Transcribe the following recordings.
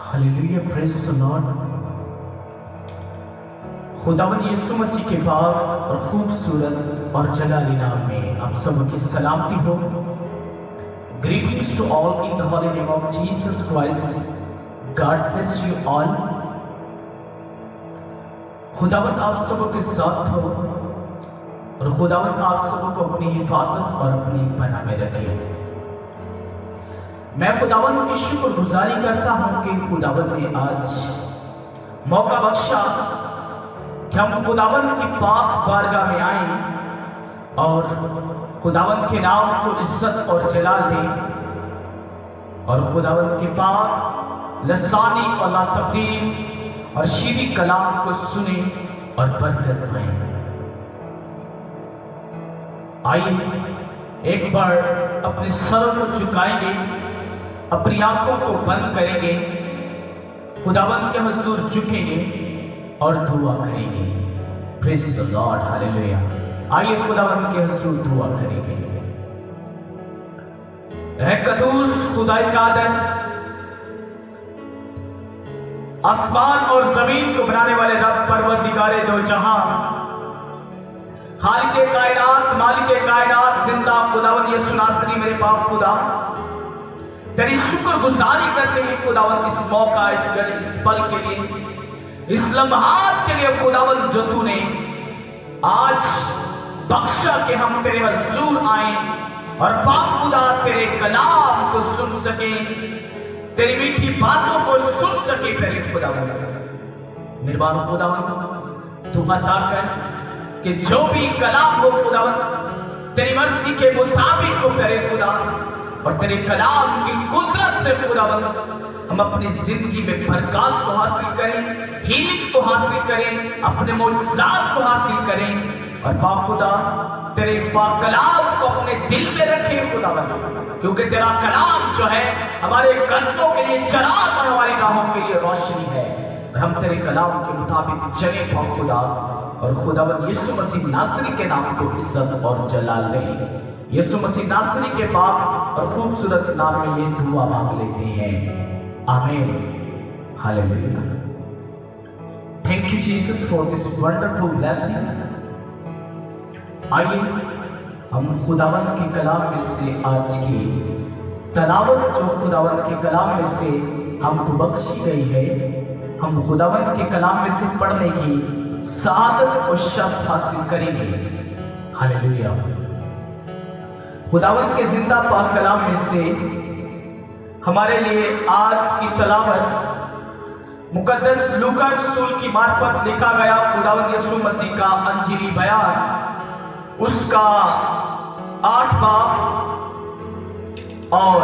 Hallelujah, praise the Lord. खुदावंद यीशु मसीह के पाक और खूबसूरत और जलाली नाम में आप सबों की सलामती हो। Greetings to all in the holy name of Jesus Christ. God bless you all. खुदावंद आप सबों के साथ हो और खुदावंद आप सबों को अपनी हिफाजत और अपनी पनाह में रखे। मैं खुदावंद की शुक्रगुजारी करता हूं कि खुदावंद ने आज मौका बख्शा कि हम खुदावंद की पाक बारगाह में आए और खुदावंद के नाम को इज्जत और जलाल दें और खुदावंद के पाक लसानी और लातब्दील और शीरी कलाम को सुने और बरकत पाएं। आइए एक बार अपने सर को झुकाएंगे, अपनी आंखों को बंद करेंगे, खुदावंद के हुजूर झुकेंगे और दुआ करेंगे। Praise the Lord, hallelujah. आइए खुदावंद के हुजूर दुआ करेंगे। ऐ कदूस खुदाई कादर, आसमान और जमीन को बनाने वाले रब परवरदिगारे दो जहां, खालिके कायनात, मालिके कायनात, जिंदा खुदावंद यीशु नासरी मेरे पाक खुदा, तेरी शुक्रगुजारी करते हैं खुदावंद इस मौका, इस घड़ी, इस पल के लिए, इस लम्हात के लिए खुदावंद जो तूने आज बख्शा कि हम तेरे हुजूर आए और पाक खुदा तेरे कलाम को सुन सके, तेरी मीठी बातों को सुन सके। तेरे खुदावंद मेहरबान खुदावंद तू अता कर कि जो भी कलाम हो खुदावंद तेरी मर्जी के मुताबिक हो करे खुदा, और तेरे कलाम की कुदरत से खुदावंद हम अपनी जिंदगी में बरकत को हासिल करें, हीलिंग को हासिल करें, अपने मौजूदात को हासिल करें और पाक खुदा तेरे पाक कलाम को अपने दिल में रखें खुदावंद, क्योंकि तेरा कलाम जो है हमारे कदमों के लिए चराग और हमारी राहों के लिए रोशनी है। और हम तेरे कलाम के मुताबिक चले पाक खुदा, और खुदावंद यीशु मसीह नासरी के नाम को इज्जत और जलाल दें। यीशु मसीह नासरी के पाक और खूबसूरत नाम में ये दुआ मांग लेते हैं, आमीन, hallelujah. Thank you Jesus for this wonderful blessing. आइए हम खुदावंद के कलाम में से आज की तलावत जो खुदावंद के कलाम में से हमको बख्शी गई है, हम खुदावंद के कलाम में से पढ़ने की सआदत और शर्फ हासिल करेंगे। हालेलुया। खुदावंद के जिंदा पाक कलाम में से हमारे लिए आज की तलावत मुकद्दस लूका रसूल की मार्फत लिखा गया खुदावंद यीशु मसीह का अंजीली बयान, उसका 8 बाब और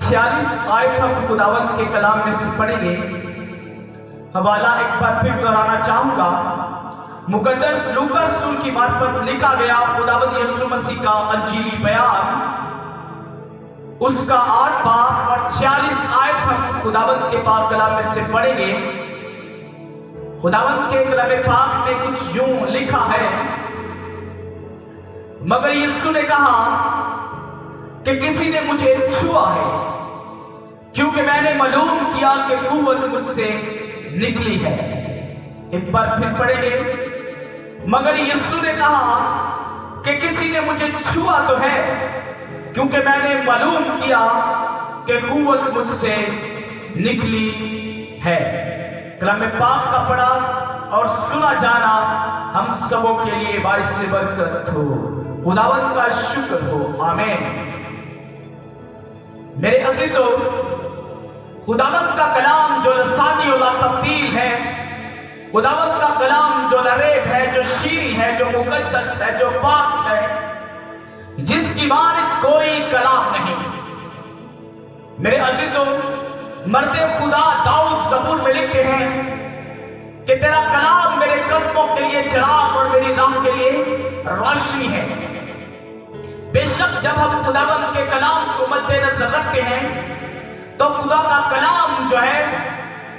46 आयत हम खुदावंद के कलाम में से पढ़ेंगे। हवाला एक बार फिर दोहराना चाहूंगा। मुकद्दस लूका रसूल की मार्फत लिखा गया खुदावंद यीशु मसीह का अंजीली बयान, उसका 8 बाब और 46 आयत हम खुदावंद के पाक कलाम में से पढ़ेंगे। खुदावंद के कलाम पाक में कुछ यूं लिखा है, मगर यीशु ने कहा कि किसी ने मुझे छुआ है, क्योंकि मैंने मालूम किया कि कुव्वत मुझसे निकली है। एक बार फिर पढ़ेंगे। मगर यीशु ने कहा कि किसी ने मुझे छुआ तो है, क्योंकि मैंने मालूम किया कि कुव्वत मुझसे निकली है। कलाम पाक का पढ़ा और सुना जाना हम सबों के लिए बारिश से बरकत हो। खुदावंद का शुक्र हो, आमीन। मेरे अजीजों, खुदावंद का कलाम जो लसानी और लातब्दील है, खुदावंद का कलाम जो लरेब है, जो शीरी है, जो मुकद्दस है, जो पाक है, जिसकी मानित कोई कलाम नहीं। मेरे अजीजों, मर्दे खुदा दाऊद ज़बूर में लिखते हैं कि तेरा कलाम मेरे कदमों के लिए चिराग और मेरी राह के लिए रोशनी है। बेशक जब हम खुदावंद के कलाम को मद्देनजर रखते हैं तो खुदा का कलाम जो है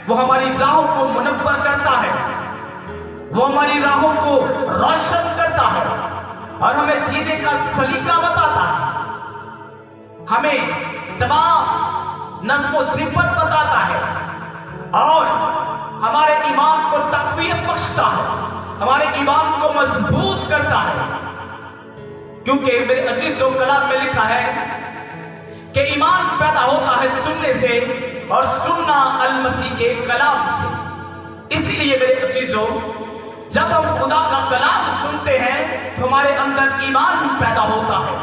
वो हमारी राहों को मुनव्वर करता है, वो हमारी राहों को रोशन करता है और हमें जीने हमें तमाम नज़्म व ज़िब्बत बताता है और हमारे ईमान को तक़वियत बख्शता है, हमारे ईमान को मजबूत करता है। क्योंकि मेरे अज़ीज़ों, कलाम में लिखा है कि ईमान पैदा होता है सुनने से और सुनना अल मसीह के कलाम से। इसीलिए मेरे अज़ीज़ों, जब हम खुदा का कलाम सुनते हैं तो हमारे अंदर ईमान पैदा होता है,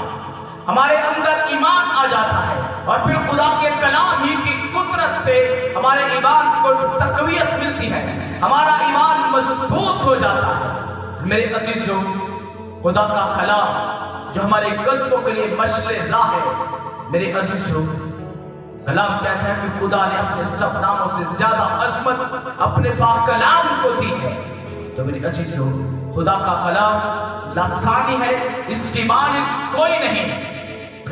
हमारे अंदर ईमान आ जाता है और फिर खुदा के कलाम ही की कुदरत से हमारे ईमान को तक़वियत मिलती है, हमारा ईमान मजबूत हो जाता है। मेरे अज़ीज़ों, खुदा का कलाम जो हमारे कदमों के लिए मशले राह है, मेरे अज़ीज़ों, कलाम कहता है कि खुदा ने अपने सब नामों से ज्यादा अज़मत अपने पाक कलाम को दी है। तो मेरे अज़ीज़ों, खुदा का कलाम लासानी है, इसकी मानिंद कोई नहीं।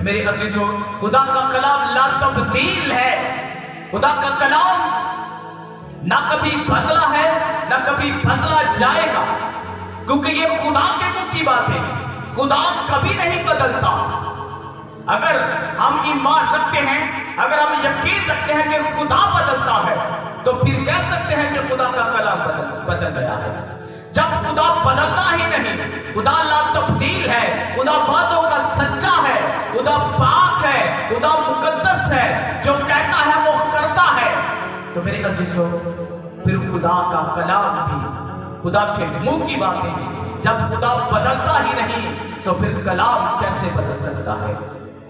मेरे अज़ीज़ों, खुदा का कलाम ला तब्दील है। खुदा का कलाम ना कभी बदला है ना कभी बदला जाएगा, क्योंकि ये खुदा के मुंह की बात है। खुदा कभी नहीं बदलता। अगर हम ईमान रखते हैं, अगर हम यकीन रखते हैं कि खुदा बदलता है, तो फिर कह सकते हैं कि खुदा का कलाम बदल गया है। जब खुदा बदलता ही नहीं, खुदा ला तब्दील है, खुदा बातों का सच्चा है, खुदा पाक है, खुदा मुकद्दस है, जो कहता है वो करता है। तो मेरे अज़ीज़ों, फिर खुदा का कलाम भी खुदा के मुंह की बातें हैं। जब खुदा बदलता ही नहीं, तो फिर कलाम कैसे बदल सकता है?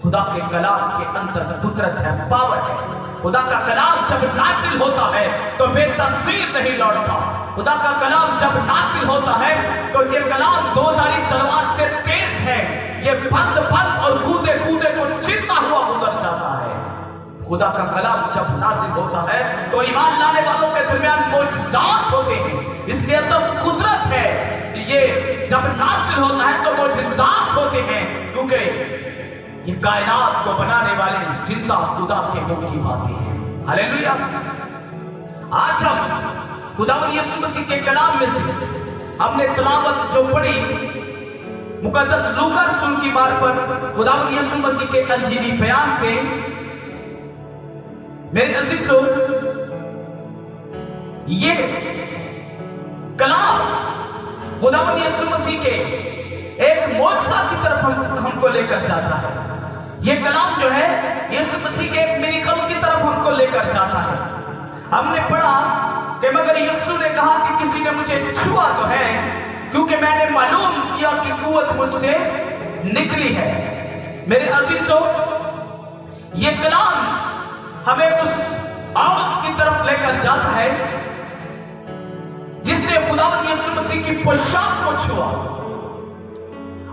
खुदा के कलाम के अंदर कुदरत है, पावर है। खुदा का कलाम जब नाज़िल होता है तो बेतसीर नहीं लौटता। खुदा का कलाम जब नाज़िल होता है तो ये कलाम दो धारी तलवार से तेज है, ये बंद और कूदे को चीरता हुआ गुजर जाता है। खुदा का कलाम जब नाज़िल होता है तो ईमान लाने वालों के दरमियान मोजज़ात होते हैं, इसके अंदर कुदरत है। ये जब नाज़िल होता है तो मोजज़ात होते हैं, क्योंकि ये कायनात को बनाने वाले जिंदा खुदा के मुंह की बातें हैं। हालेलुया। आज हम खुदावंद यीशु मसीह के कलाम में से हमने तिलावत जो पढ़ी मुकद्दस लूका रसूल की मार्फत खुदावंद यीशु मसीह के अंजीली बयान से, मेरे अज़ीज़ों, ये कलाम खुदावंद यीशु मसीह के एक मौजज़ा की तरफ हमको लेकर जाता है। ये कलाम जो है यीशु मसीह के एक मिरेकल की तरफ हमको लेकर जाता है। हमने पढ़ा कि मगर यीशु ने कहा कि किसी ने मुझे छुआ तो है, क्योंकि मैंने मालूम किया कि कुव्वत मुझसे निकली है। मेरे अज़ीज़ों, ये कलाम हमें उस औरत की तरफ लेकर जाता है जिसने खुदावंद यीशु मसीह की पोशाक को छुआ,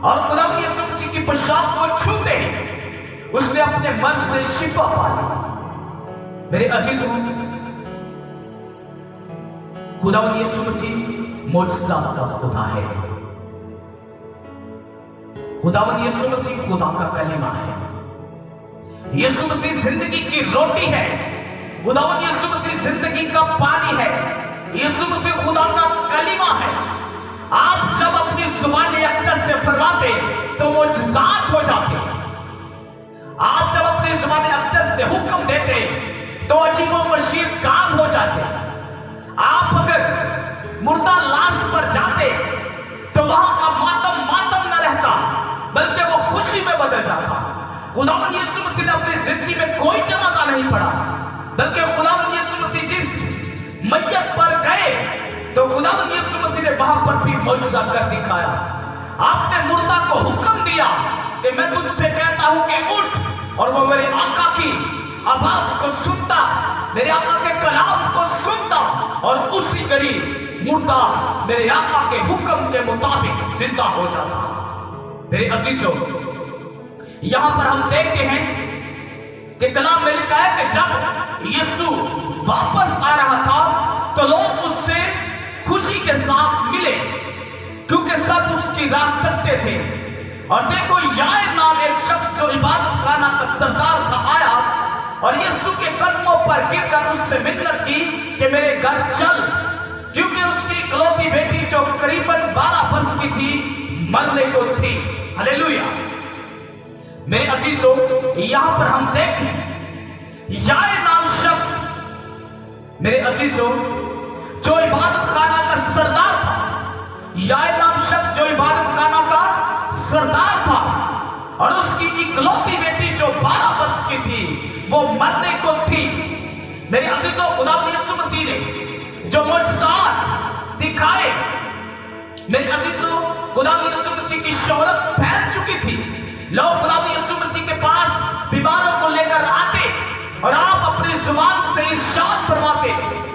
और खुदावंद यीशु मसीह की पोशाक को छूते ही उसने अपने मन से शिफा पाई। मेरे अज़ीज़ों, खुदावंद यीशु मसीह मौजज़ा का खुदा है। खुदावंद यीशु मसीह खुदा का कलीमा है। यीशु मसीह जिंदगी की रोटी है। खुदावंद यीशु मसीह जिंदगी का पानी है। यीशु मसीह खुदा का कलीमा है। आप जब अपनी जुबान अक़दस से फरमाते तो मोजज़ात हो जाते। आप जब अपनी जुबान अक़दस से हुक्म देते तो अजीब व मशीर काम हो जाते। आप अगर मुर्दा लाश पर जाते तो वहां का मातम न रहता, बल्कि वो खुशी में बदल जाता। खुदावंद यीशु मसीह ने अपनी जिंदगी में कोई जनाजा नहीं पड़ा, बल्कि खुदावंद यीशु मसीह जिस मैयत पर गए तो खुदावंद यीशु मसीह ने वहां पर भी मौजज़ा कर दिखाया। आपने मुर्दा को हुक्म दिया कि मैं तुझसे कहता हूं कि उठ, और वो मेरे आका की आवाज को सुनता, मेरे आका के कलाम को सुनता, और उसी घड़ी मुर्दा मेरे आका के हुक्म के मुताबिक जिंदा हो जाता। मेरे अज़ीज़ों, यहां पर हम देखते हैं कि कलाम में लिखा है कि जब यीशु वापस आ रहा था तो लोग उससे खुशी के साथ मिले, क्योंकि सब उसकी राह तकते थे। और देखो, याईर नाम एक शख्स जो इबादत खाना का सरदार था आया और यीशु के कदमों पर गिरकर उससे मिन्नत की कि मेरे घर चल, क्योंकि उसकी इकलौती बेटी जो करीबन 12 वर्ष की थी मरने को थी। हालेलुया। मेरे अजीजों, यहां पर हम देखते हैं याए नाम शख्स, मेरे अजीजों, जो इबादत खाना का सरदार था। याए नाम शख्स जो इबादत खाना का सरदार था, और उसकी इकलौती बेटी जो 12 वर्ष की थी वो मरने को थी। मेरे अजीजों, खुदावंद यीशु मसीह ने जो मुअजिज़ात दिखाए, मेरे अजीजों, खुदावंद यीशु मसीह की शोहरत फैल चुकी थी। लोग खुदावंद यीशु मसीह के पास बीमारों को लेकर आते और आप अपनी जुबान से इरशाद फरमाते,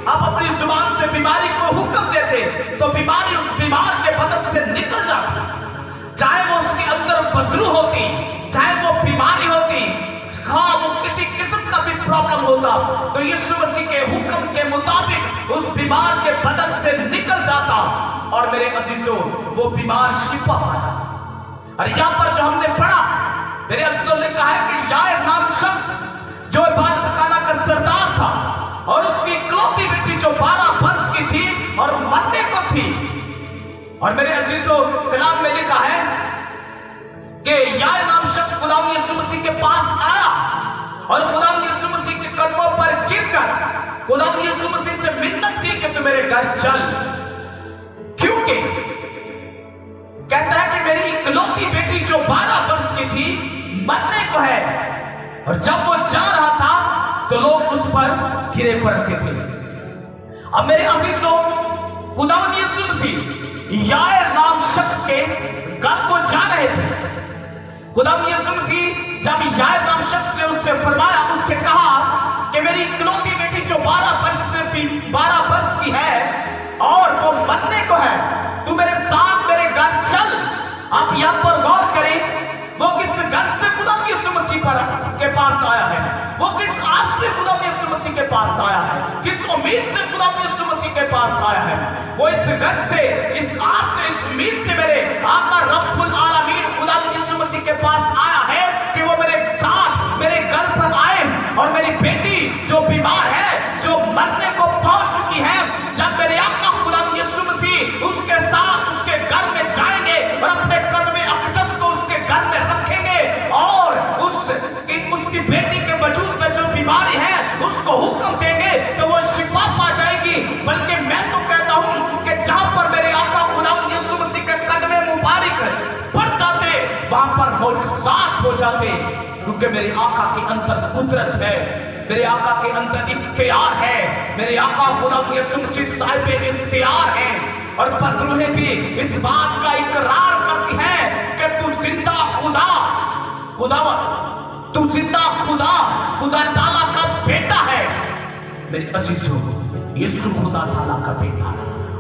आप अपनी जुबान से बीमारी को हुक्म देते तो बीमारी उस बीमार के बदन से निकल जाती, चाहे वो उसके अंदर बदरू होती, चाहे वो बीमारी होती, हाँ वो किसी किस्म का भी प्रॉब्लम होता, तो यीशु मसीह के हुक्म के मुताबिक उस बीमार के बदन से निकल जाता और मेरे अजीजों वो बीमार शिफा पा जाता। और यहाँ पर जो हमने पढ़ा, मेरे अजीजों, लिखा है कि याए नाम शख्स जो इबादत खाना का सरदार था और उसकी इकलौती बेटी जो 12 वर्ष की थी और मरने को थी। और मेरे अजीजों, कलाम में लिखा है कि याए नाम शख्स खुदावंद यीशु मसीह के पास आया और खुदावंद यीशु मसीह के कदमों पर गिरकर खुदावंद यीशु मसीह से मिन्नत की कि तू मेरे घर चल, क्योंकि कहता है कि मेरी इकलौती बेटी जो 12 वर्ष की थी मरने को है। और जब वो जा रहा था तो लोग उस पर गिरे पड़ते थे। अब मेरे अजीजों, खुदावंद यीशु मसीह याए नाम शख्स के घर को जा रहे थे। खुदावंद यीशु मसीह जब याए नाम शख्स ने उससे फरमाया, उससे कहा कि मेरी इकलौती बेटी जो 12 वर्ष की है और वो मरने को है, तू मेरे साथ मेरे घर चल। आप यहाँ पर गौर करें, वो किस घर से खुदावंद यीशु मसीह के पास आया है, वो किस आस से खुदावंद यीशु मसीह के पास आया है, किस उम्मीद से खुदावंद यीशु मसीह के पास आया है। वो इस घर से, इस आस से, इस उम्मीद से मेरे आका रब्बुल आलमीन खुदावंद यीशु मसीह के पास आया है कि वो मेरे साथ मेरे घर पर आए और मेरी बेटी जो बीमार है, जो मरने को पहुंच चुकी है, जब मेरे आका खुदावंद यीशु मसीह उसके साथ उसके घर में जाएंगे और अपने कदम अक़दस को उसके घर में रखेंगे और उसकी बेटी के वजूद में जो बीमारी है उसको हुक्म देंगे तो वो शिफा पा जाएगी। बल्कि मैं तो कहता हूं कि जहां पर मेरे आका खुदावंद यीशु मसीह के कदम मुबारक पड़ जाते वहां पर मौजूद हो जाते, क्योंकि मेरे आका के अंदर कुदरत है, मेरे आका के अंदर इख्तियार है, मेरे आका खुदावंद यीशु मसीह साहिब इख्तियार है। और पत्रुहें भी इस बात का इकरार करती है कि तू जिंदा खुदावंद, तू जिंदा खुदा ताला का बेटा है। मेरे अजीजों, यीशु खुदा ताला का बेटा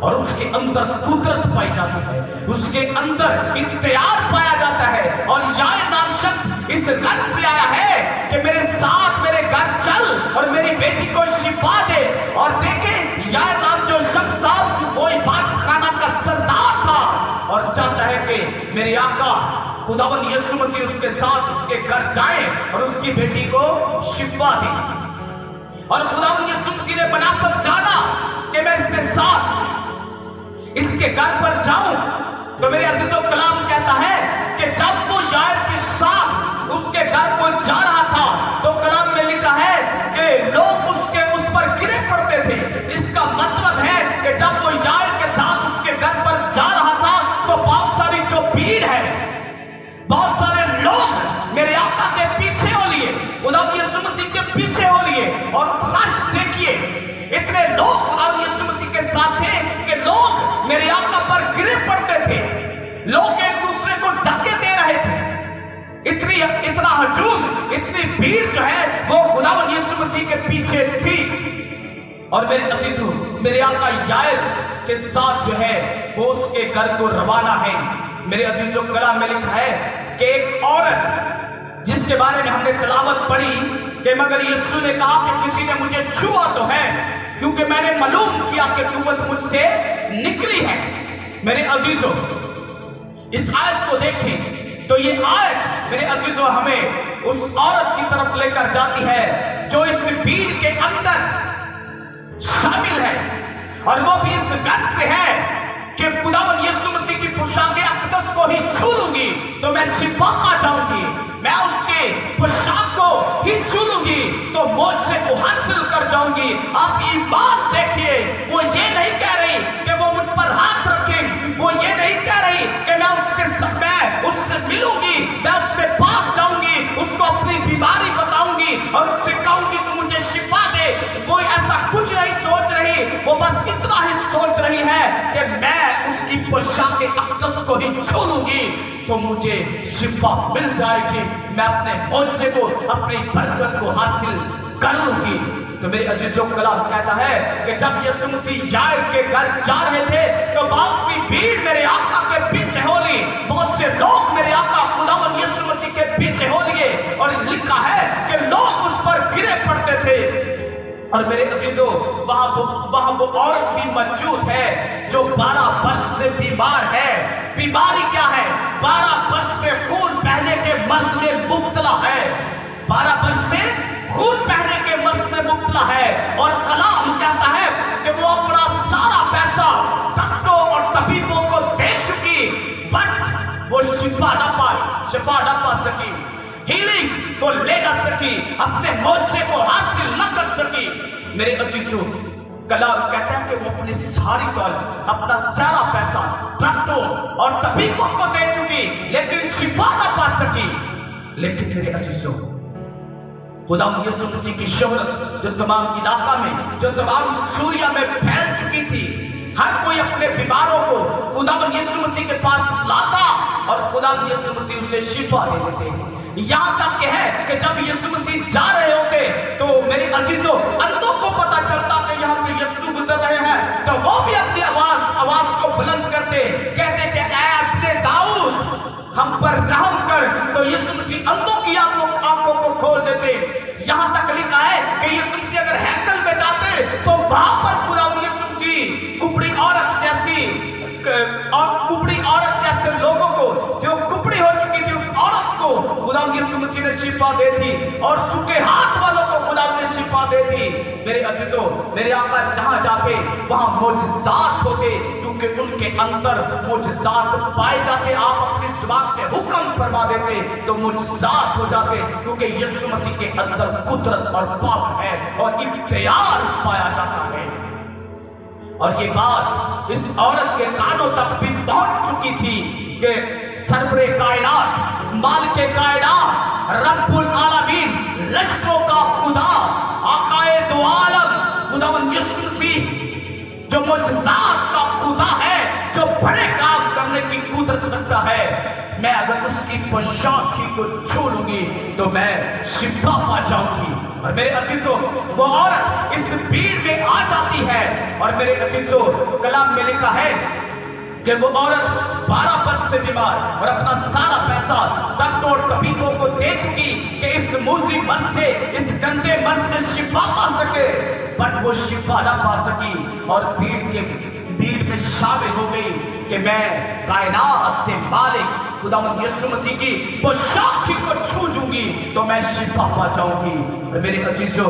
और उसके अंदर कुदरत पाई जाती है, उसके अंदर इख्तियार पाया जाता है। और याए नाम शख्स इस घर से आया है कि मेरे साथ मेरे घर चल और मेरी बेटी को शिफा दे। और देखें, याए नाम जो शख्स था वो इबादत खाना का सरदार था और चाहता है कि मेरे आका खुदावंद यीशु मसीह उसके साथ उसके घर जाए और उसकी बेटी को शिफा दे। और खुदावंद यीशु मसीह ने बनासब जाना कि मैं इसके साथ इसके घर पर जाऊं। तो मेरे अजीजों, कलाम कहता है कि जब वो याए के साथ उसके घर को जा रहा था तो कलाम में लिखा है कि लोग उस पर गिरे पड़ते थे। इसका मतलब है कि जब वो याए के साथ उसके घर पर जा रहा था तो बहुत सारी जो भीड़ है, बहुत सारे लोग मेरे आका के पीछे हो लिए, खुदावंद यीशु मसीह के पीछे हो लिए। और रश देखिए, इतने लोग खुदावंद यीशु मसीह के साथ थे कि लोग मेरे आका पर गिरे पड़ते थे, लोग एक दूसरे को धक्के दे रहे थे। इतना हजूम, इतनी भीड़ जो है वो खुदावंद यीशु मसीह के पीछे थी। और मेरे अजीजों, मेरे आका याए के साथ जो है वो उसके घर को रवाना है। मेरे अजीजों, कलाम में लिखा है कि एक औरत जिसके बारे में हमने तिलावत पढ़ी कि मगर यीशु ने कहा कि किसी ने मुझे छुआ तो है, क्योंकि मैंने मालूम किया कि कुव्वत मुझसे निकली है। मेरे अजीजों, इस आयत को देखें तो ये आयत मेरे अजीजों हमें उस औरत की तरफ लेकर जाती है जो इस भीड़ के अंदर शामिल है और वो भी इस घर से है कि खुदावंद यीशु मसीह की पोशाक अक़दस को ही छू लूंगी तो मैं शिफा पा जाऊंगी, मैं उस मोर्चे को हासिल कर जाऊंगी। आप ईमान देखिए, वो ये नहीं कह रही कि वो मुझ पर हाथ रखे, वो ये नहीं कह रही कि मैं उससे मिलूंगी, मैं उसके पास जाऊंगी, उसको अपनी बीमारी बताऊंगी और उससे कहूंगी तू मुझे शिफा दे। वो ऐसा कुछ नहीं सोच रही, वो बस इतना ही सोच रही है कि मैं उसकी पोशाक अक़दस को ही छू लूंगी तो मुझे शिफा मिल जाएगी, मैं अपने मोर्चे को, अपनी बरकत को हासिल कर लूंगी। तो मेरे अजीजों, कलाम कहता है कि जब यीशु मसीह याईर के घर जा रहे थे तो बहुत सी भीड़ मेरे आका के पीछे हो ली, बहुत से लोग मेरे आका खुदावंद यीशु मसीह के पीछे हो लिए, और लिखा है कि लोग उस पर गिरे पड़ते थे। और मेरे अजीजों, वहां वो औरत भी मौजूद है जो 12 वर्ष से बीमार है। बीमारी क्या है? 12 वर्ष से खून बहने के मर्ज में मुब्तला है, 12 वर्ष से खून बहने के मर्ज में मुब्तला है। और कलाम कहता है कि वो अपना सारा पैसा डॉक्टरों और तबीबों को दे चुकी, बट वो शिफा ना पा सकी, हीलिंग को ले ना सकी, अपने मोर्चे को हासिल न कर सकी। मेरे अजीजों, कलाम कहता है कि वो अपनी सारी दौलत, अपना सारा पैसा डॉक्टरों और तबीबों को दे चुकी, लेकिन शिफा ना पा सकी। लेकिन मेरे अजीजों, खुदा यीशु मसीह की शोहरत जो तमाम इलाका में, जो तमाम सूरिया में फैल चुकी थी, हर कोई अपने बीमारों को खुदा यीशु मसीह के पास लाता और खुदा यीशु मसीह उसे शिफा दे देते। यहाँ तक कि है कि जब यीशु मसीह जा रहे होते तो मेरे अजीजों, अंधों को पता चलता कि यहाँ से यीशु गुजर रहे हैं, तो वो भी अपनी आवाज को बुलंद करते, कहते कि ऐ अपने दाऊद हम पर रहम कर। तो यीशु मसीह अंधों की आंखों को खोल देते। यहाँ तक लिखा है कि यीशु मसीह अगर हैकल में जाते तो वहां पर खुदा यीशु मसीह कुबड़ी औरत जैसे लोगों को, जो कुबड़ी हो चुकी थी, उस औरत को खुदा यीशु मसीह ने शिफा दे दी, और सूखे हाथ वालों को खुदा ने शिफा दे दी। मेरे अजीजों, मेरे आका जहां जाते वहां मोजज़ात होते, क्योंकि उनके अंदर मोजज़ात पाए जाते। आप अपनी जुबान से हुक्म फरमा देते तो मोजज़ात हो जाते, क्योंकि यीशु मसीह के अंदर कुदरत और पाक है और इख्तियार पाया जाता है। और ये बात इस औरत के कानों तक भी पहुंच चुकी थी कि सरवरे कायनात, मालिके कायनात, रब्बुल आलमीन, लश्करों का खुदा, आकाए दो आलम, खुदावंद यीशु मसीह जो मुजज़ात का खुदा है, जो बड़े काम करने की कुदरत रखता है, मैं अगर उसकी पोशाक को छू लूंगी तो मैं शिफा पा जाऊंगी। और मेरे अजीजों, वो औरत इस भीड़ में आ जाती है, और मेरे अजीजों, कलाम में लिखा है कि वो औरत 12 वर्ष से बीमार और अपना सारा पैसा डॉक्टर और तबीबों को दे चुकी कि इस मूजी मर्ज से, इस गंदे मर्ज से शिफा पा सके, बट वो शिफा ना पा सकी। और भीड़ में शामिल हो गई कि मैं कायनात के मालिक खुदावंद यीशु मसीह की पोशाक को छू जूंगी तो मैं शिफा पा जाऊंगी। मेरे अजीजों,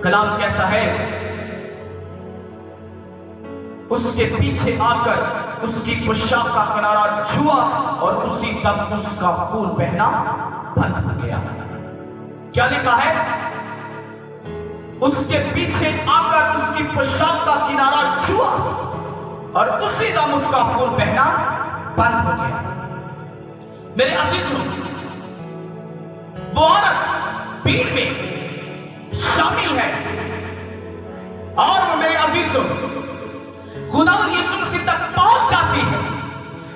कलाम कहता है उसके पीछे आकर उसकी पोशाक का किनारा छुआ और उसी तक उसका खून बहना बंद हो गया। क्या लिखा है? उसके पीछे आकर उसकी पोशाक का किनारा छुआ और उसी दम उसका खून बहना बंद हो गया। मेरे अजीजों, वो औरत भीड़ में शामिल है, और वो मेरे अजीजों खुदावंद यीशु मसीह तक पहुंच जाती है।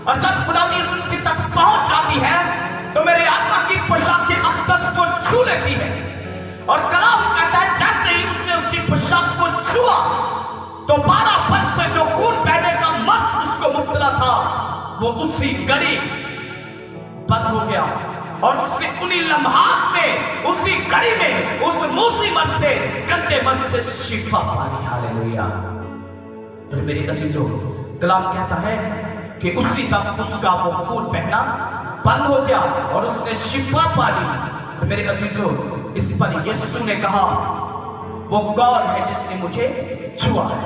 और जब खुदावंद यीशु मसीह तक पहुंच जाती है तो मेरे आका की पोशाक अक़दस को छू लेती है। और कलाम कहता है जैसे ही उसने उसकी पोशाक को छुआ तो 12 वर्ष से जो खून बहने का मर्ज उसको मुब्तला था, वो उसी घड़ी बंद हो गया। और उसने उन्हीं लम्हात में, उसी घड़ी में, उस मुसीबत से, गंदे मर्ज से शिफा पाई। हालेलुया। और मेरे अजीजों, कलाम कहता है कि उसी तक उसका वो खून बहना बंद हो गया और उसने शिफा पा ली। मेरे अजीजों, इस पर यीशु ने कहा वो कौन है जिसने मुझे छुआ है?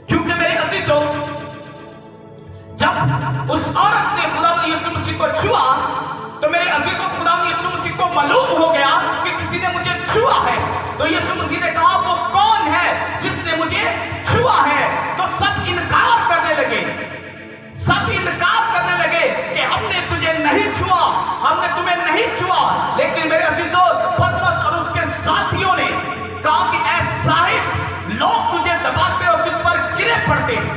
क्योंकि मेरे अजीजों, जब उस औरत ने खुदावंद यीशु मसीह को छुआ तो मेरे अजीजों, खुदावंद यीशु मसीह को मालूम हो गया कि किसी ने मुझे छुआ है। तो यीशु मसीह ने कहा वो कौन है जिसने मुझे छुआ है? तो सब इनकार करने लगे, सब इनकार करने लगे कि हमने तुझे नहीं छुआ, हमने तुम्हें नहीं छुआ। लेकिन मेरे अजीजों, पतरस और उसके साथियों ने कहा कि ऐ साहिब, लोग तुझे दबाते और तुझ पर गिरे पड़ते हैं।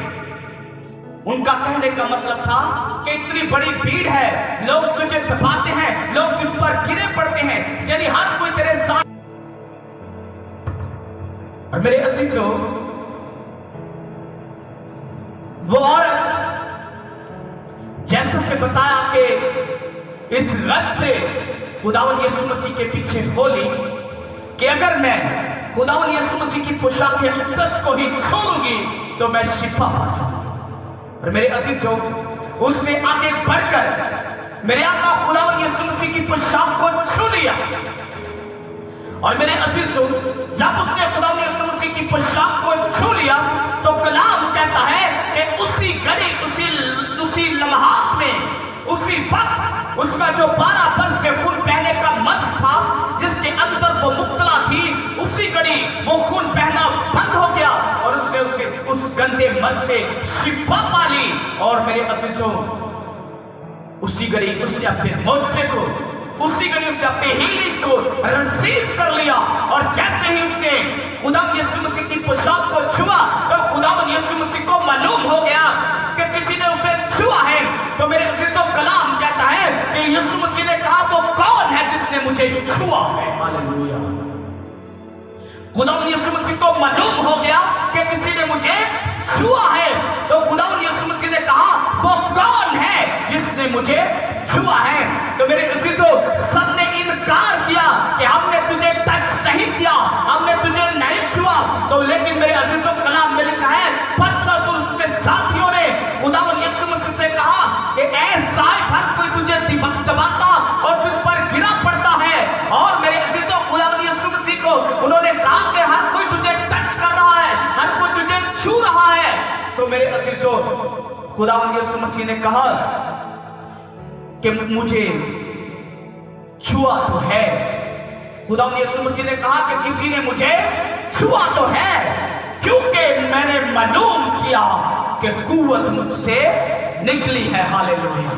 उनका कहने का मतलब था कि इतनी बड़ी भीड़ है, लोग तुझे दबाते हैं, लोग तुझ पर गिरे पड़ते हैं, यानी हर कोई तेरे साथ। और मेरे अजीजों, वो औरत जैसा कि बताया कि इस रद से खुदावंद यीशु मसीह के पीछे बोली कि अगर मैं खुदावंद यीशु मसीह की पोशाक के अक़दस को ही छोड़ूंगी तो मैं शिफा पा जाऊंगी। और मेरे अजीजों, उसने आगे बढ़कर मेरे आका खुदावंद यीशु मसीह की पोशाक को छू लिया। और मेरे अजीजों, जब उसने खुदावंद यीशु मसीह की पोशाक को छू लिया तो कलाम कहता है कि उसी घड़ी, उसी लम्हात में, उसी वक्त उसका जो 12 वर्ष से खून बहने का मर्ज था, जिसके अंदर वो मुब्तला थी, उसी घड़ी वो खून बहना बंद हो गया और उसने उस गंदे मर्ज से शिफा पा ली। और मेरे अजीजों, उसी घड़ी उसने अपने मुआवजे को, उसी घड़ी उसने अपने हीलिंग को रिसीव कर लिया। और जैसे ही उसने खुदावंद यीशु मसीह की पोशाक को छुआ तो खुदावंद यीशु मसीह को मालूम हो गया कि किसी ने उसे छुआ है। तो मेरे अजीजों, कलाम कहता है कि यीशु मसीह ने कहा वो कौन है जिसने मुझे छुआ है? हालेलुया। खुदावंद यीशु मसीह को मालूम हो गया कि किसी ने मुझे छुआ है। तो खुदावंद यीशु मसीह ने कहा वो कौन है जिसने मुझे छुआ है? तो मेरे अजीजों, सबने इनकार किया कि हमने तुझे टच नहीं किया, हमने तुझे नहीं छुआ। तो लेकिन मेरे अजीजों, कलाम में लिखा है पतरस और उसके साथियों ने खुदावंद यीशु मसीह से कहा कि ऐ साहिब, हर कोई तुझे दबाता और तुझ पर गिरा पड़ता है। और मेरे अजीजों, खुदावंद यीशु मसीह को उन्होंने कहा कि हर कोई तुझे टच कर रहा है, हर कोई तुझे छू रहा है। तो मेरे अजीजों, खुदावंद यीशु मसीह ने कहा कि मुझे छुआ तो है। खुदावंद यीशु मसीह ने कहा कि किसी ने मुझे छुआ तो है, क्योंकि मैंने मालूम किया कि कुव्वत मुझसे निकली है। हालेलुया।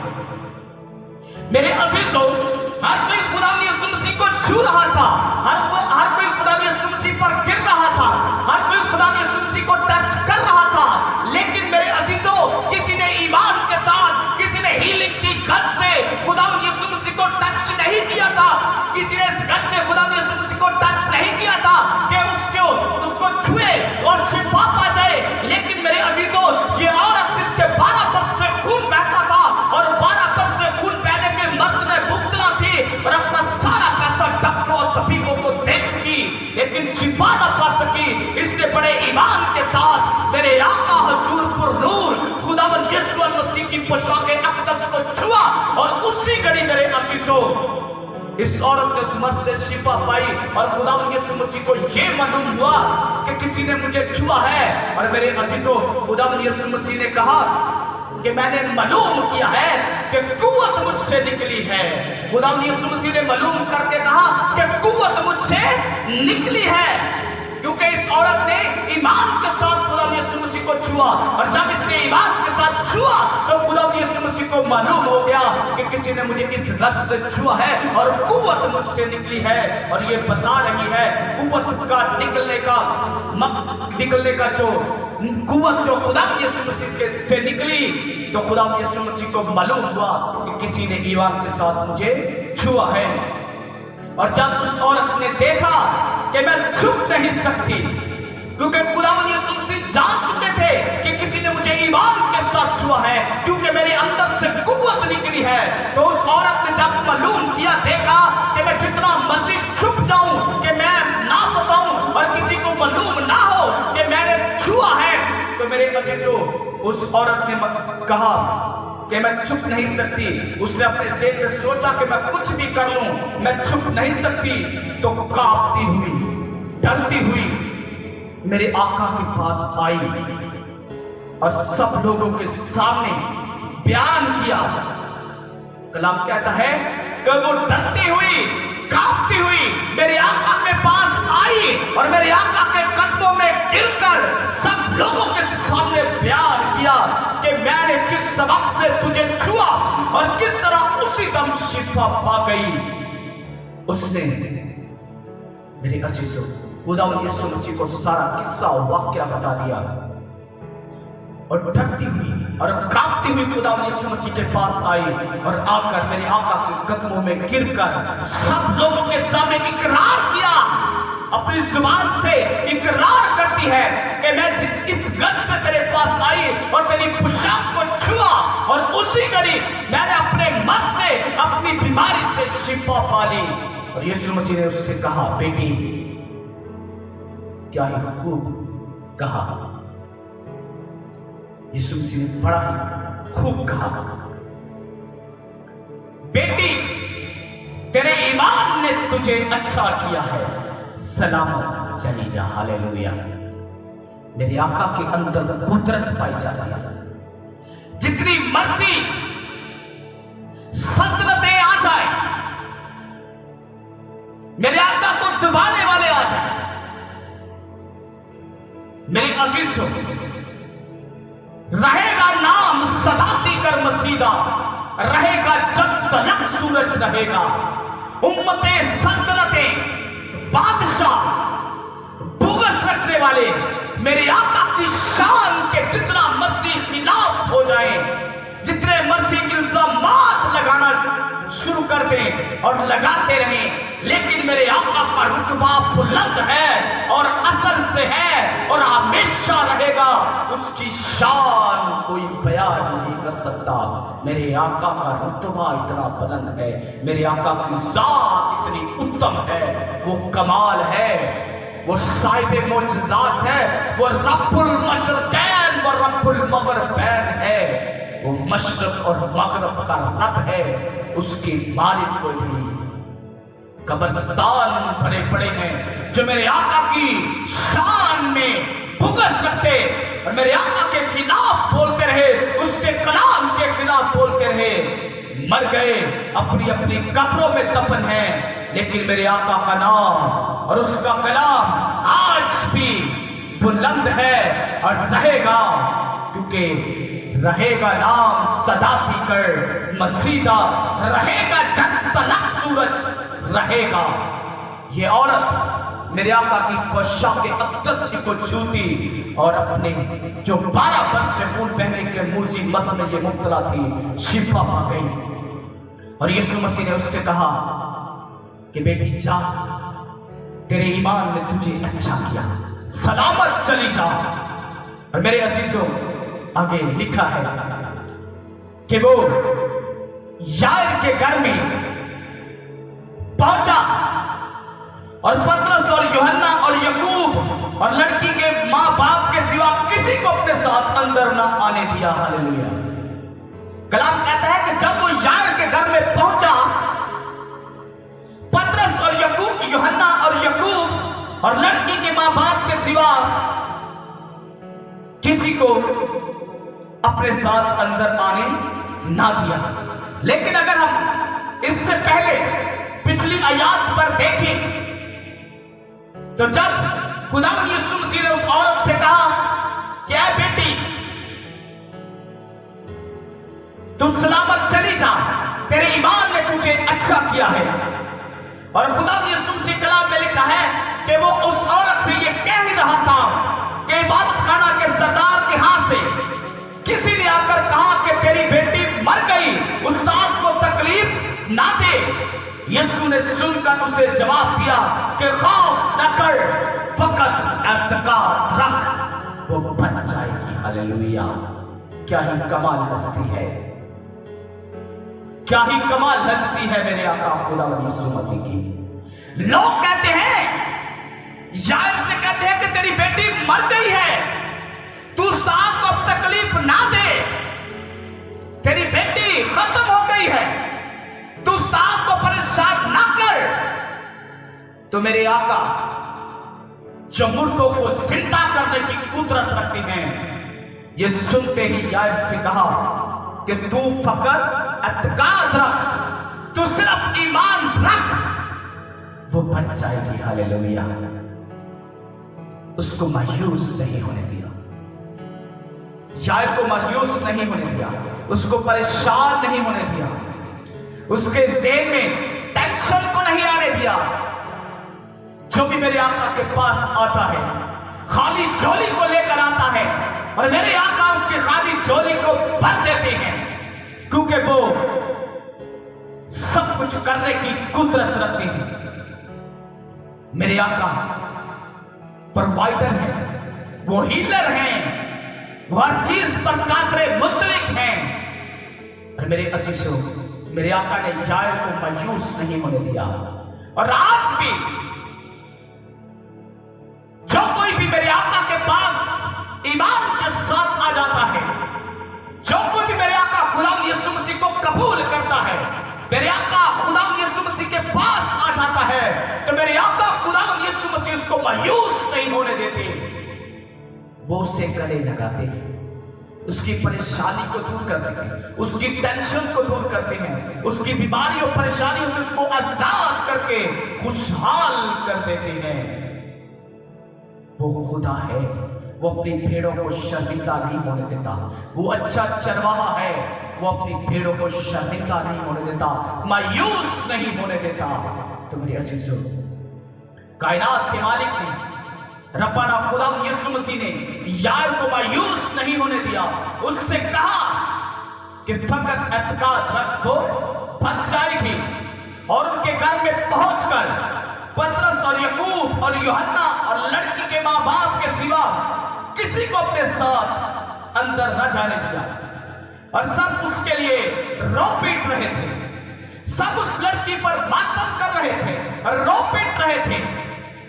मेरे अजीजों, हर कोई खुदावंद यीशु मसीह को छू रहा था, हर कोई खुदावंद यीशु मसीह पर गिर रहा था, हर कोई खुदावंद यीशु मसीह को टच कर रहा था। लेकिन मेरे अजीजों, किसी ने ईमान के साथ, किसी ने हीलिंग की गद से खुदावंद यीशु मसीह को टच नहीं किया था, किसी ने इस गद से खुदावंद यीशु मसीह को टच नहीं किया था कि उसको छुए और शिफा पा जाए। लेकिन मेरे अजीजों, ये औरत जिसके 12 वर्ष से खून बहता था और 12 वर्ष से खून बहने के मर्ज में मुब्तला थी और अपना सारा पैसा डॉक्टरों और तबीबों को दे चुकी, लेकिन शिफा न पा सकी। इसने बड़े ईमान के साथ मेरे आका हुजूर पर नूर खुदावंद यीशु मसीह की पोशाक अक़दस को छुआ और उसी घड़ी मेरे अजीजों, इस औरत ने उस मर्ज से शिफा पाई। और खुदावंद यीशु मसीह को यह मालूम हुआ कि किसी ने मुझे छुआ है। और मेरे अजीजों, खुदावंद यीशु मसीह ने कहा कि मैंने मालूम किया है कि कुव्वत मुझसे निकली है। खुदावंद यीशु मसीह ने मालूम करके कहा कि कुव्वत मुझसे निकली है, क्योंकि इस औरत ने ईमान के साथ खुदावंद यीशु मसीह को छुआ। और जब इसने ईमान के साथ छुआ तो खुदावंद यीशु मसीह को मालूम हो गया कि किसी ने मुझे इस रद से छुआ है और कुव्वत मुझसे निकली है। और ये बता रही है कुव्वत का निकलने का जो कुव्वत जो खुदावंद यीशु मसीह से निकली, तो खुदावंद यीशु मसीह को मालूम हुआ कि किसी ने ईमान के साथ मुझे छुआ है। और जब उस औरत ने देखा कि मैं छुप नहीं सकती, क्योंकि खुदावंद यीशु मसीह जान चुके थे कि किसी ने मुझे ईमान के साथ छुआ है, क्योंकि मेरे अंदर से कुव्वत निकली है। तो उस औरत ने जब मालूम किया, देखा कि मैं जितना मर्जी छुप जाऊं, कि मैं ना बताऊं और किसी को मालूम ना हो कि मैंने छुआ है, तो मेरे अजीजों, उस औरत ने कहा कि मैं छुप नहीं सकती। उसने अपने ज़हन में सोचा कि मैं कुछ भी कर लूं, मैं छुप नहीं सकती। तो कांपती हुई, डरती हुई मेरे आका के पास आई और सब लोगों के सामने बयान किया। कलाम कहता है कि वो डरती हुई कांपती हुई मेरे आका के पास आई और मेरे आका के कदमों में गिरकर सब लोगों के सामने बयान किया कि मैंने किस सबब से तुझे छुआ और किस तरह उसी दम शिफा पा गई। उसने मेरे अजीजों खुदावंद यीशु मसीह को सारा किस्सा और वाकया बता दिया और डरती हुई और कांपती हुई खुदावंद यीशु मसीह के पास आई और आकर मेरे आका के कदमों में गिरकर सब लोगों के सामने इकरार किया, अपनी जुबान से इकरार करती है कि मैं इस घर से तेरे पास आई और तेरी पोशाक को छुआ और उसी घड़ी मैंने अपने मन से अपनी बीमारी से शिफा पा ली। और यीशु मसीह ने उससे कहा, बेटी क्या ही खूब कहा। यीशु मसीह ने बड़ा ही खूब कहा, बेटी तेरे ईमान ने तुझे अच्छा किया है, सलामत चली जा। हालेलुया। मेरे आका के अंदर कुदरत पाई जाती है। जितनी मर्जी सल्तनतें आ जाए, मेरे आका को दबाने वाले आ जाए, मेरे अजीजों रहेगा नाम सदा तीकर मसीदा, रहेगा जब तक सूरज रहेगा। उम्मतें, सल्तनतें, बादशाह, भुगस रखने वाले मेरे आका की शान के जितना मर्जी खिलाफ हो जाए, जितने मर्जी इल्जामात लगाना शुरू कर दें और लगाते रहें, लेकिन मेरे आका का रुतबा बुलंद है और असल से है और हमेशा रहेगा। उसकी शान कोई बयान नहीं कर सकता। मेरे आका का रुतबा इतना बुलंद है, मेरे आका की जात इतनी उत्तम है, वो कमाल है, वो साहिब मोजज़ात है, वो रब्बुल मशरक़ैन व रब्बुल मग़रिबैन है, वो मशरक़ और मग़रिब का रब है। उसके मालिक को भी कब्रिस्तान भरे पड़े हैं जो मेरे आका की शान में भुगस रखते और मेरे आका के खिलाफ बोलते रहे, उसके कलाम के खिलाफ बोलते रहे, मर गए, अपनी अपनी कब्रों में दफन हैं, लेकिन मेरे आका का नाम और उसका कलाम आज भी बुलंद है और रहेगा, क्योंकि रहेगा नाम सदा तीकर मसीदा, रहेगा जब तक सूरज रहेगा। ये औरत मेरे आका की पोशाक अक़दस को छूती और अपने जो 12 वर्ष से खून बहने के मूजी मत में ये मुब्तला थी, शिफा पा गई। और यीशु मसीह ने उससे कहा कि बेटी जा, तेरे ईमान ने तुझे अच्छा किया, सलामत चली जा। और मेरे अजीजों आगे लिखा है कि वो याईर के घर में पहुंचा और पतरस और यूहन्ना और याकूब और लड़की के मां बाप के सिवा किसी को अपने साथ अंदर ना आने दिया। हालेलुया। कलाम कहता है कि जब वो याईर के घर में पहुंचा, पतरस और याकूब, यूहन्ना और याकूब और लड़की के मां बाप के सिवा किसी को अपने साथ अंदर आने ना दिया। लेकिन अगर हम इससे पहले पिछली आयत पर देखें तो जब खुदावंद यीशु मसीह ने उस औरत से कहा कि ऐ बेटी तू सलामत चली जा, तेरे ईमान ने तुझे अच्छा किया है। और खुदावंद यीशु मसीह कलाम में लिखा है कि वो उस औरत से ये कह ही रहा था कि इबादत खाना के सरदार के हाथ से किसी ने आकर कहा कि तेरी बेटी मर गई, उस्ताद को तकलीफ ना दे। यीशु ने सुनकर उसे जवाब दिया कि खौफ न कर, फकत एतकाद रख, वो बच जाएगी। हालेलुया। क्या ही कमाल हस्ती है, क्या ही कमाल हस्ती है मेरे आका खुदावंद यीशु मसीह की। लोग कहते हैं, याईर से कहते हैं कि तेरी बेटी मर गई है, तू उस्ताद को अब तकलीफ ना दे, तेरी बेटी खत्म हो गई है, तू उस्ताद को परेशान ना कर। तो मेरे आका जो मुर्दों को जिंदा करने की कुदरत रखते हैं, ये सुनते ही याईर से कहा कि तू फकत एतकाद रख, तू सिर्फ ईमान रख, बच जाएगी। हालेलुया। उसको मायूस नहीं होने दिया, याकूब को मायूस नहीं होने दिया, उसको परेशान नहीं होने दिया, उसके ज़हन में टेंशन को नहीं आने दिया। जो भी मेरे आका के पास आता है खाली झोली को लेकर आता है, और मेरे आका उसकी खाली झोली को भर देते हैं, क्योंकि वो सब कुछ करने की कुदरत रखते हैं। मेरे आका प्रोवाइडर है, वो हीलर हैं, वो हर चीज पर कादरे मुतलिक हैं। और मेरे अजीजों, मेरे आका ने याकूब को मायूस नहीं होने दिया। और आज भी जो कोई भी मेरे आका के पास ईमान के साथ आ जाता है, जो कोई भी मेरे आका खुदा यीशु मसीह को कबूल करता है, मेरे आका खुदा यीशु मसीह के पास आ जाता है, तो मेरे आका खुदा यीशु मसीह उसको मायूस नहीं होने देते। वो उसे गले लगाते हैं, उसकी परेशानी को दूर करते हैं, उसकी टेंशन को दूर करते हैं, उसकी बीमारी और परेशानियों से उसको आजाद करके खुशहाल कर देते हैं। वो खुदा है, वो अपनी भेड़ों को शर्मिंदा नहीं होने देता। वो अच्छा चरवाहा है, वो अपनी भेड़ों को शर्मिंदा नहीं होने देता, मायूस नहीं होने देता। तो मेरे अजीजों, कायनात के मालिक ने, रब्बाना खुदा यीशु मसीह ने याकूब को मायूस नहीं होने दिया। उससे कहा कि फकत एतकाद रख, वो बच जाएगी। और उनके घर में पहुंचकर पतरस और याकूब और यूहन्ना और लड़की के मां बाप के सिवा किसी को अपने साथ अंदर न जाने दिया। और सब उसके लिए रो पीट रहे थे, सब उस लड़की पर मातम कर रहे थे और रो पीट रहे थे,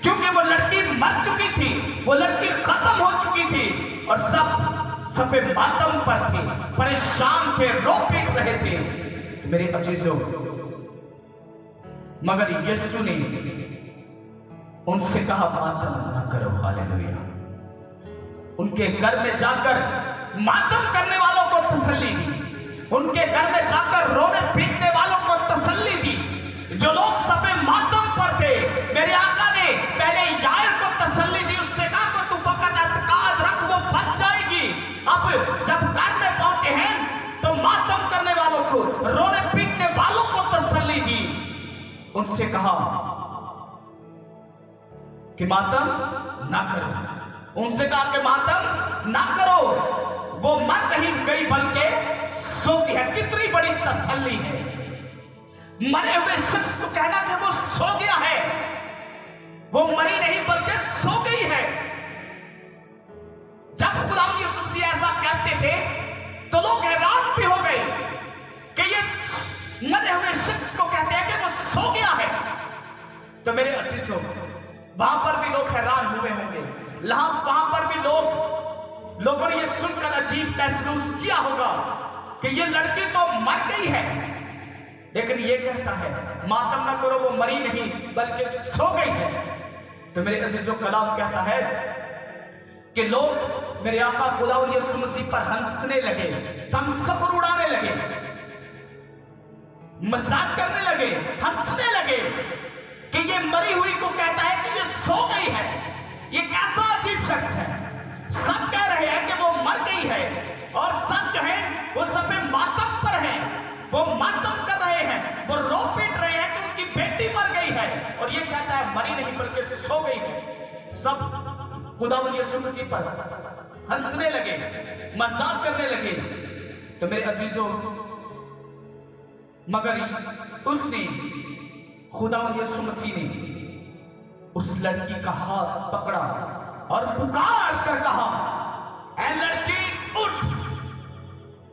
क्योंकि वो लड़की मर चुकी थी, वो लड़की खत्म हो चुकी थी, और सब सफे मातम पर थे, परेशान थे, रो पीट रहे थे। मेरे अजीजों, मगर यीशु ने उनसे कहा मातम ना करो। हालेलुया। उनके घर में जाकर मातम करने वालों को तसल्ली दी, उनके घर में जाकर रोने पीटने वालों को तसल्ली दी। जो लोग सफे मातम पर थे, मेरे आका ने पहले याकूब को तसल्ली दी, उससे कहा कि तू फकत एतकाद रख, वो बच जाएगी। अब जब घर में पहुंचे हैं तो मातम करने वालों को, रोने पीटने वालों को तसल्ली दी। उनसे कहा कि मातम ना करो, उनसे कहा कि मातम ना करो, वो मर नहीं गई बल्कि सो गई है। कितनी बड़ी तसल्ली है मरे हुए शख्स को कहना कि वो सो गया है, वो मरी नहीं बल्कि सो गई है। जब खुदा यीशु मसीह ऐसा कहते थे तो लोग हैरान भी हो गए कि ये मरे हुए शख्स को कहते हैं कि वो सो गया है। तो मेरे अजीजों, वहां पर भी लोग हैरान हुए होंगे, वहां पर भी लोगों ने यह सुनकर अजीब महसूस किया होगा कि ये लड़की तो मर गई है, लेकिन ये कहता है मातम न करो, वो मरी नहीं बल्कि सो गई है। तो मेरे अजीजों, कलाम कहता है कि लोग मेरे आका खुदा और यीशु मसीह पर हंसने लगे, तमस्कुर उड़ाने लगे, मजाक करने लगे, हंसने लगे कि ये मरी हुई को कहता है कि ये सो गई है। ये कैसा अजीब शख्स है। सब कह रहे हैं कि वो मर गई है, और सब जो है वो सफे मातम पर है, वो मातम कर रहे हैं, वो रो पीट रहे हैं कि उनकी बेटी मर गई है, और ये कहता है मरी नहीं बल्कि सो गई है। सब खुदा यीशु मसीह पर हंसने लगे, मजाक करने लगे। तो मेरे अजीजों, मगर उसने खुदा यीशु मसीह ने उस लड़की का हाथ पकड़ा और पुकार कर कहा, ऐ लड़की उठ।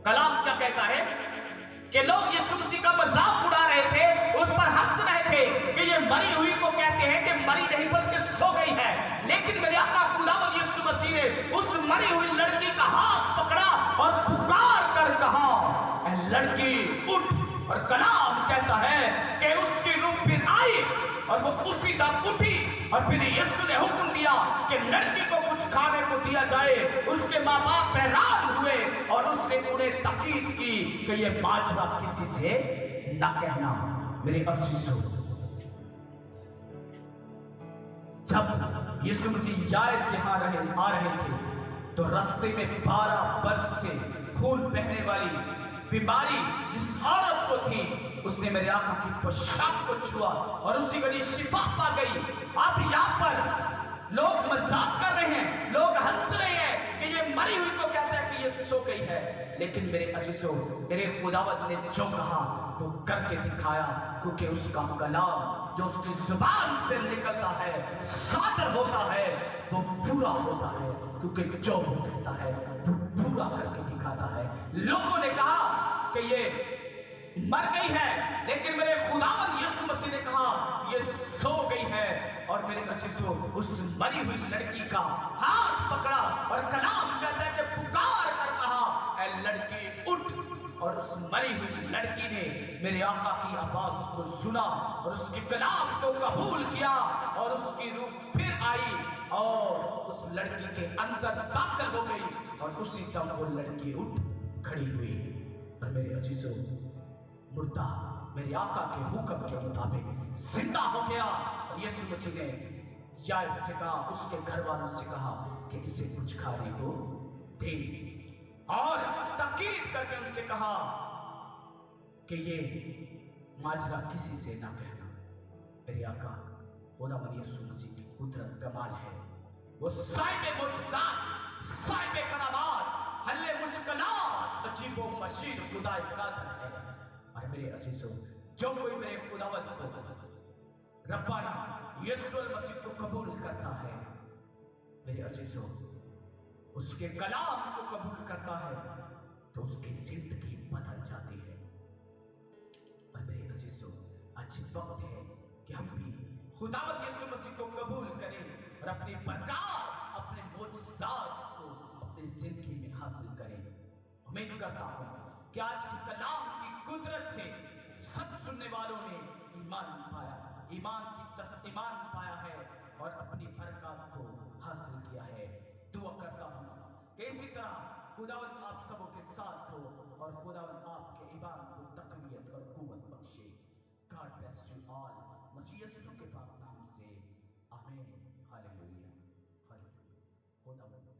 कलाम क्या कहता है कि लोग यीशु मसीह का मजाक उड़ा रहे थे, उस पर हंस रहे थे कि ये मरी हुई को कहते हैं कि मरी नहीं बल्कि सो गई है। लेकिन मेरे आका खुदा यीशु मसीह ने उस मरी हुई लड़की का हाथ पकड़ा और पुकार कर कहा, ऐ लड़की उठ। और कलाम कहता है कि उसकी रूह फिर आई और वो उसी दम उठी, और फिर यीशु ने हुक्म दिया कि लड़की को कुछ खाने को दिया जाए। उसके माँ बाप हैरान हुए और उसने उन्हें ताकीद की कि ये माजरा किसी से न कहना। मेरे अजीजों, جب یسوع مسیح یائر کے ہاں آ رہے تھے تو راستے میں 12 برس سے خون بہنے والی بیماری جس عورت کو تھی اس نے میرے آقا کی پوشاک کو چھوا اور اسی گھڑی شفا پا گئی۔ اب یہاں پر لوگ مذاق کر رہے ہیں، لوگ ہنس رہے ہیں کہ یہ مری ہوئی کو کہتا ہے کہ یہ سو گئی ہے، لیکن میرے عزیزوں میرے خداوند نے جو کہا وہ کر کے دکھایا، کیونکہ اس کا کلام جو اس کی زبان سے نکلتا ہے صادر ہوتا ہے وہ پورا ہوتا ہے، کیونکہ جو وہ کہتا ہے وہ پورا کر کے دکھاتا ہے۔ لوگوں نے کہا کہ یہ مر گئی ہے، لیکن میرے خداوند یسوع مسیح نے کہا یہ سو گئی ہے، اور میرے عزیزوں اس مری ہوئی لڑکی کا ہاتھ پکڑا اور کلام کہتا ہے کہ پکار کر کہا اے لڑکی اٹھ، اور اس مری ہوئی لڑکی نے میرے آقا کی آواز کو سنا اور اس کے کلام کو قبول کیا، اور اس کی روح پھر آئی اور اس لڑکی کے اندر داخل ہو گئی، اور اسی دم وہ لڑکی اٹھ کھڑی ہوئی۔ اور میرے عزیزوں مردہ میرے آقا کے حکم کے مطابق زندہ ہو گیا، اور یسوع مسیح نے یائر سے کہا، اس کے گھر والوں سے کہا کہ اسے کچھ کھانے کو دے، اور تاکید کر کے ان سے کہا کہ یہ ماجرا کسی سے نہ کہنا۔ میرے آقا خداوند یسوع مسیح کی قدرت کمال ہے، وہ صاحب معجزات، صاحب کرامات، حل مشکلات، عجیب و مشیر خدا قادر ہے۔ اور میرے عزیزوں جو کوئی میرے خداوند کو ربانہ یسوع المسیح کو قبول کرتا ہے، میرے عزیزوں اس کے کلام کو قبول کرتا ہے تو اس کی زندگی بدل جاتی ہے۔ اور میرے عزیزوں آج وقت ہے کہ ہم بھی خداوند یسوع مسیح کو قبول کریں اور اپنی برکات، اپنے معجزات کو اپنی زندگی میں حاصل کریں۔ امید کرتا ہوں کہ آج کی کلام کی قدرت سے سب سننے والوں نے ایمان پایا ہے اور اپنی برکات کو حاصل کیا ہے۔ دعا کرتا ہوں کہ اسی طرح خداوند آپ سبوں کے ساتھ ہو اور خداوند آپ کے ایمان کو تقویت اور قوت بخشے۔ God bless you all۔ مسیح یسوع کے پاک نام سے آمین۔ Hallelujah, hallelujah. خداوند